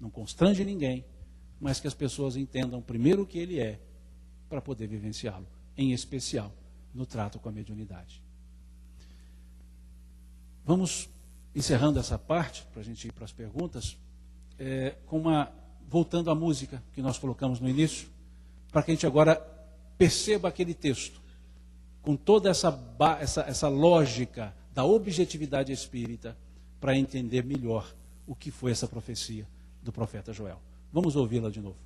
não constrange ninguém, mas que as pessoas entendam primeiro o que ele é, para poder vivenciá-lo, em especial no trato com a mediunidade. Vamos encerrando essa parte, para a gente ir para as perguntas, voltando à música que nós colocamos no início, para que a gente agora perceba aquele texto, com toda essa lógica da objetividade espírita, para entender melhor o que foi essa profecia do profeta Joel. Vamos ouvi-la de novo.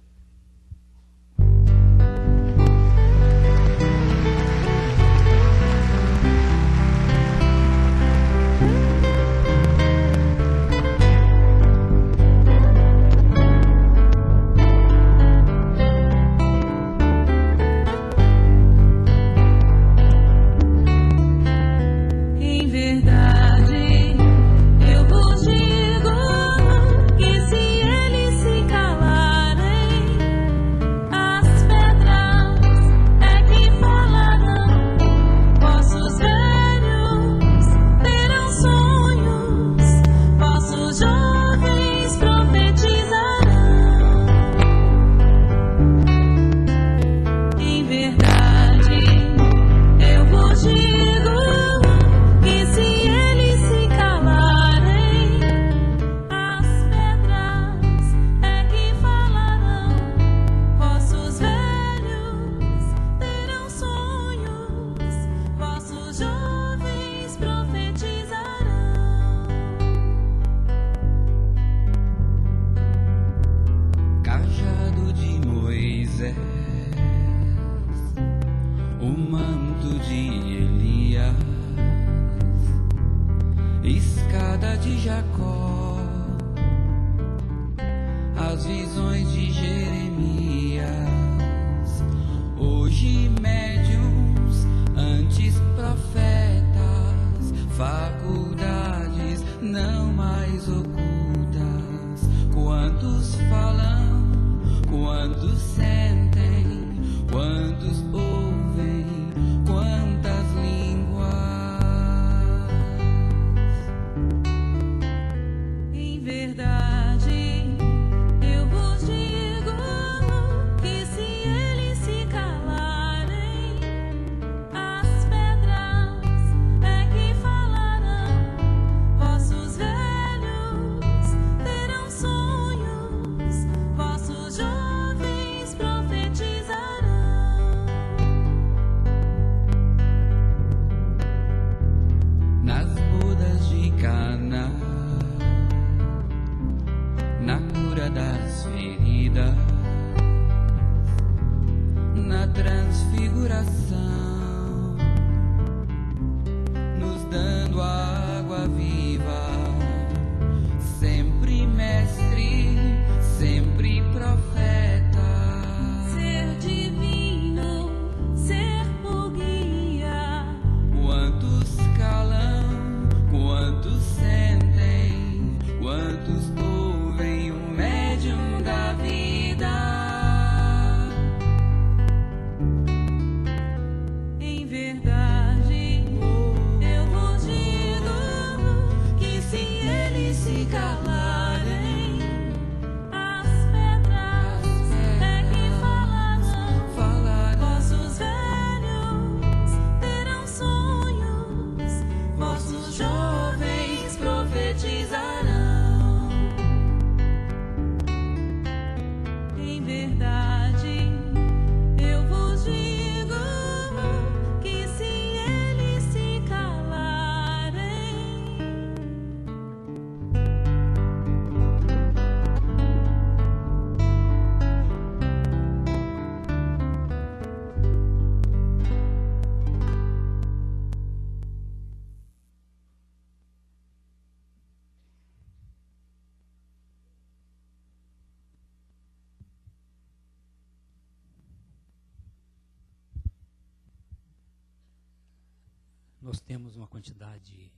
Nós temos uma quantidade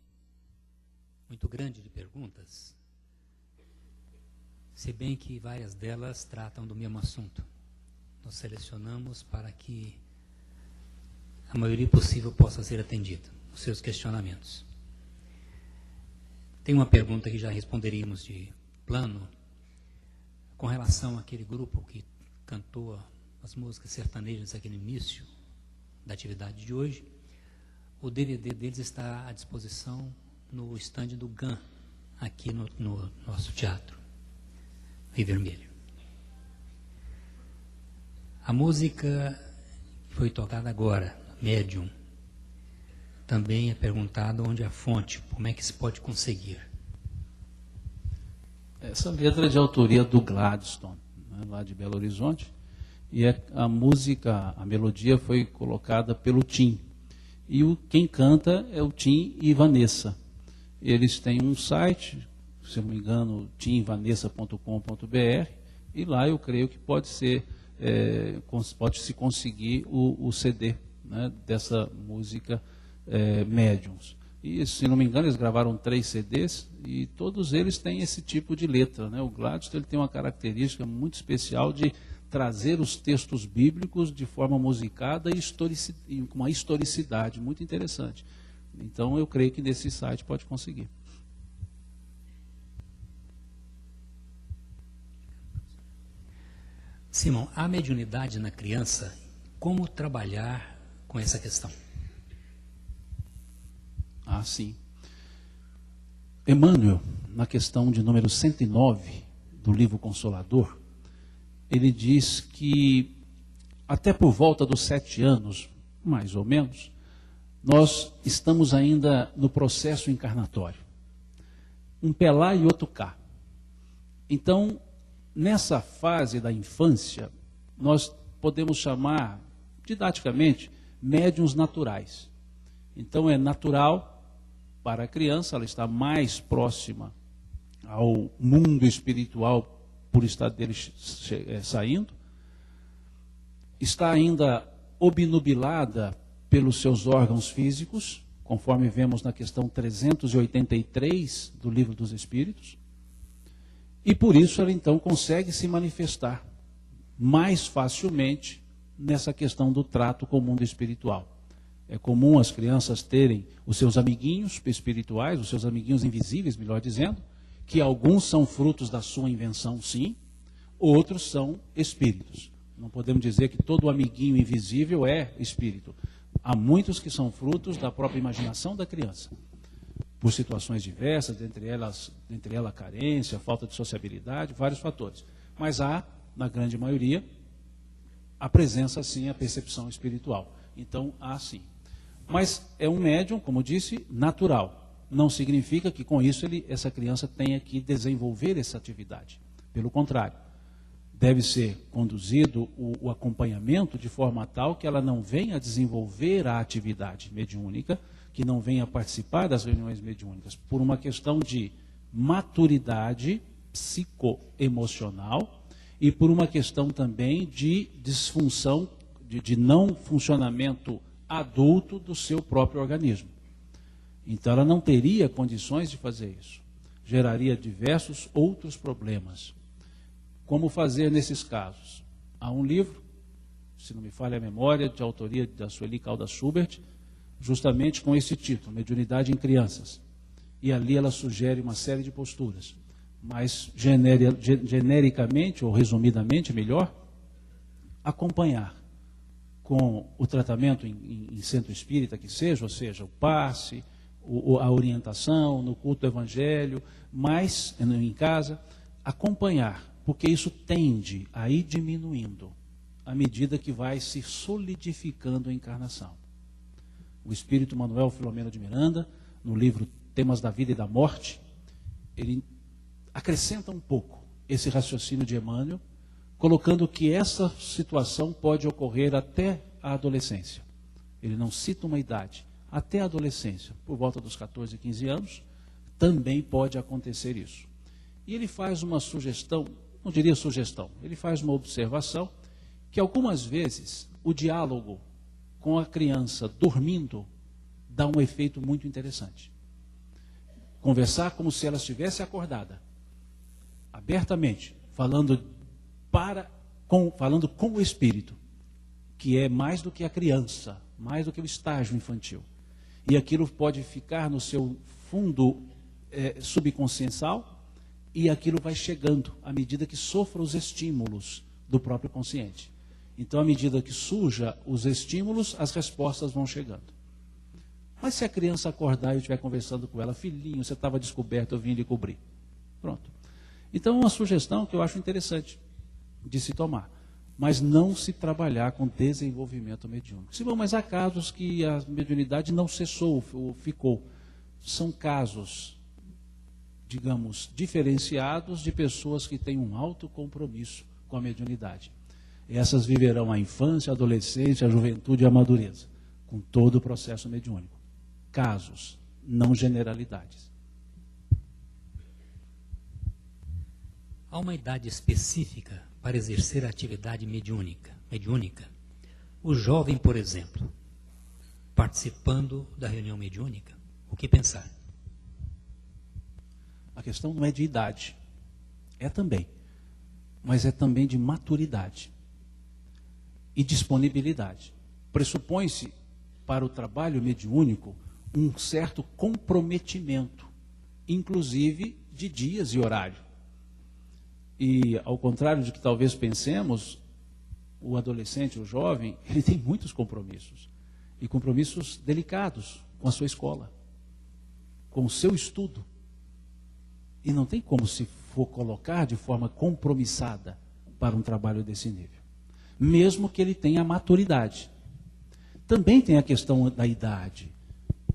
muito grande de perguntas, se bem que várias delas tratam do mesmo assunto. Nós selecionamos para que a maioria possível possa ser atendida, os seus questionamentos. Tem uma pergunta que já responderíamos de plano, com relação àquele grupo que cantou as músicas sertanejas aqui no início da atividade de hoje, o DVD deles está à disposição no estande do GAN, aqui no nosso teatro, Rio Vermelho. A música que foi tocada agora, Médium, também é perguntado onde é a fonte, como é que se pode conseguir. Essa letra é de autoria do Gladstone, né, lá de Belo Horizonte, e a música, a melodia foi colocada pelo Tim. E quem canta é o Tim e Vanessa. Eles têm um site, se não me engano, timvanessa.com.br, e lá eu creio que pode se conseguir o CD, né, dessa música Médiuns. E, se não me engano, eles gravaram 3 CDs e todos eles têm esse tipo de letra, né? O Gladstone ele tem uma característica muito especial de trazer os textos bíblicos de forma musicada e com uma historicidade muito interessante. Então, eu creio que nesse site pode conseguir. Simão, a mediunidade na criança, como trabalhar com essa questão? Ah, sim. Emmanuel, na questão de número 109 do livro Consolador, ele diz que até por volta dos 7 anos, mais ou menos, nós estamos ainda no processo encarnatório. Um pé lá e outro cá. Então, nessa fase da infância, nós podemos chamar, didaticamente, médiuns naturais. Então, é natural para a criança, ela está mais próxima ao mundo espiritual por estar dele saindo, está ainda obnubilada pelos seus órgãos físicos, conforme vemos na questão 383 do Livro dos Espíritos, e por isso ela então consegue se manifestar mais facilmente nessa questão do trato com o mundo espiritual. É comum as crianças terem os seus amiguinhos espirituais, os seus amiguinhos invisíveis, melhor dizendo, que alguns são frutos da sua invenção, sim, outros são espíritos. Não podemos dizer que todo amiguinho invisível é espírito. Há muitos que são frutos da própria imaginação da criança, por situações diversas, entre elas a carência, a falta de sociabilidade, vários fatores. Mas há, na grande maioria, a presença, sim, a percepção espiritual. Então, há sim. Mas é um médium, como disse, natural. Não significa que com isso essa criança tenha que desenvolver essa atividade. Pelo contrário, deve ser conduzido o acompanhamento de forma tal que ela não venha a desenvolver a atividade mediúnica, que não venha a participar das reuniões mediúnicas, por uma questão de maturidade psicoemocional e por uma questão também de disfunção, de não funcionamento adulto do seu próprio organismo. Então ela não teria condições de fazer isso. Geraria diversos outros problemas. Como fazer nesses casos? Há um livro, se não me falha a memória, de autoria da Sueli Caldas Schubert, justamente com esse título, Mediunidade em Crianças. E ali ela sugere uma série de posturas. Mas genericamente, ou resumidamente, melhor, acompanhar com o tratamento em centro espírita que seja, ou seja, o passe, a orientação, no culto do evangelho, mas em casa, acompanhar, porque isso tende a ir diminuindo à medida que vai se solidificando a encarnação. O espírito Manuel Filomeno de Miranda, no livro Temas da Vida e da Morte, ele acrescenta um pouco esse raciocínio de Emmanuel, colocando que essa situação pode ocorrer até a adolescência. Ele não cita uma idade. Até a adolescência, por volta dos 14, 15 anos, também pode acontecer isso. E ele faz uma sugestão, não diria sugestão, ele faz uma observação que algumas vezes o diálogo com a criança dormindo dá um efeito muito interessante. Conversar como se ela estivesse acordada, abertamente, falando com o espírito, que é mais do que a criança, mais do que o estágio infantil. E aquilo pode ficar no seu fundo subconsciencial e aquilo vai chegando à medida que sofra os estímulos do próprio consciente. Então, à medida que surja os estímulos, as respostas vão chegando. Mas se a criança acordar e eu estiver conversando com ela, filhinho, você estava descoberto, eu vim lhe cobrir. Pronto. Então, uma sugestão que eu acho interessante de se tomar. Mas não se trabalhar com desenvolvimento mediúnico. Sim, bom, mas há casos que a mediunidade não cessou ou ficou. São casos, digamos, diferenciados de pessoas que têm um alto compromisso com a mediunidade. Essas viverão a infância, a adolescência, a juventude e a madureza, com todo o processo mediúnico. Casos, não generalidades. Há uma idade específica para exercer a atividade mediúnica. O jovem, por exemplo, participando da reunião mediúnica, o que pensar? A questão não é de idade, é também, mas é também de maturidade e disponibilidade. Pressupõe-se para o trabalho mediúnico um certo comprometimento, inclusive de dias e horário. E, ao contrário de que talvez pensemos, o adolescente, o jovem, ele tem muitos compromissos. E compromissos delicados com a sua escola, com o seu estudo. E não tem como se for colocar de forma compromissada para um trabalho desse nível. Mesmo que ele tenha maturidade. Também tem a questão da idade.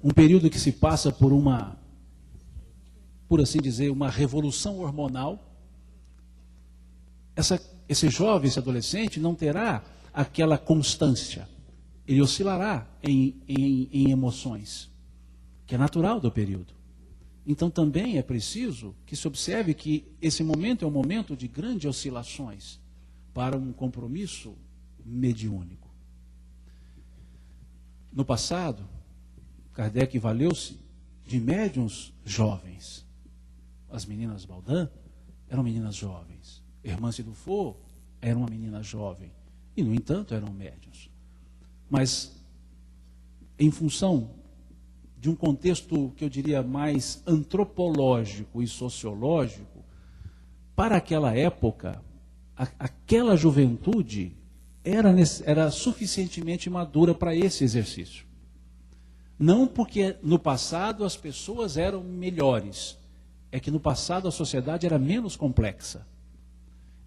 Um período que se passa por uma, por assim dizer, uma revolução hormonal. Esse jovem, esse adolescente, não terá aquela constância. Ele oscilará em emoções, que é natural do período. Então também é preciso que se observe que esse momento é um momento de grandes oscilações para um compromisso mediúnico. No passado, Kardec valeu-se de médiuns jovens. As meninas Baldin eram meninas jovens. Hermance Dufour era uma menina jovem. E, no entanto, eram médiuns. Mas, em função de um contexto que eu diria mais antropológico e sociológico, para aquela época, aquela juventude era suficientemente madura para esse exercício. Não porque no passado as pessoas eram melhores, é que no passado a sociedade era menos complexa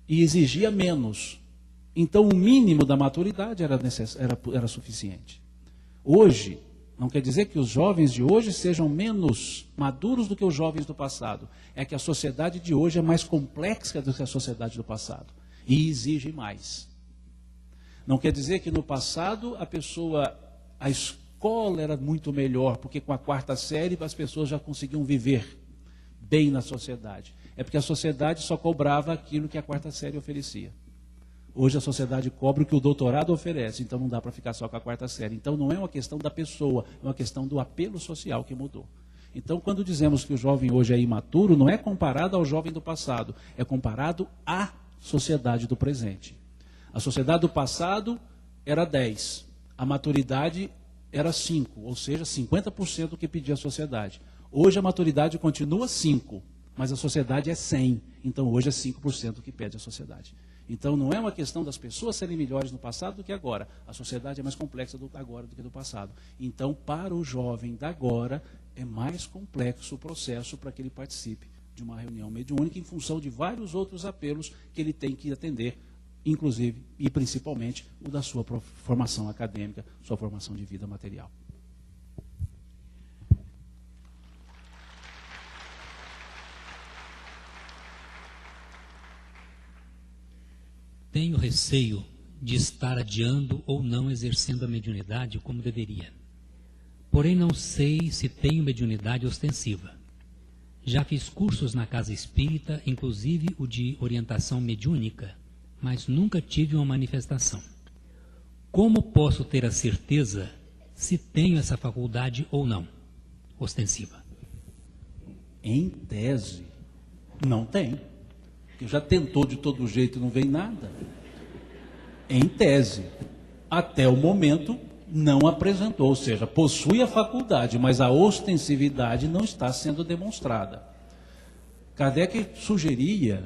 e exigia menos. Então o mínimo da maturidade era suficiente. Hoje, não quer dizer que os jovens de hoje sejam menos maduros do que os jovens do passado. É que a sociedade de hoje é mais complexa do que a sociedade do passado e exige mais. Não quer dizer que no passado a escola era muito melhor, porque com a 4ª série as pessoas já conseguiam viver bem na sociedade. É porque a sociedade só cobrava aquilo que a 4ª série oferecia. Hoje a sociedade cobra o que o doutorado oferece, então não dá para ficar só com a 4ª série. Então não é uma questão da pessoa, é uma questão do apelo social que mudou. Então quando dizemos que o jovem hoje é imaturo, não é comparado ao jovem do passado, é comparado à sociedade do presente. A sociedade do passado era 10, a maturidade era 5, ou seja, 50% do que pedia a sociedade. Hoje a maturidade continua 5, mas a sociedade é 100, então hoje é 5% do que pede a sociedade. Então não é uma questão das pessoas serem melhores no passado do que agora. A sociedade é mais complexa agora do que do passado. Então, para o jovem da agora, é mais complexo o processo para que ele participe de uma reunião mediúnica em função de vários outros apelos que ele tem que atender, inclusive e principalmente o da sua formação acadêmica, sua formação de vida material. Tenho receio de estar adiando ou não exercendo a mediunidade como deveria. Porém, não sei se tenho mediunidade ostensiva. Já fiz cursos na casa espírita, inclusive o de orientação mediúnica, mas nunca tive uma manifestação. Como posso ter a certeza se tenho essa faculdade ou não, ostensiva? Em tese, não tem. Porque já tentou de todo jeito e não vem nada. Em tese, até o momento, não apresentou. Ou seja, possui a faculdade, mas a ostensividade não está sendo demonstrada. Kardec sugeria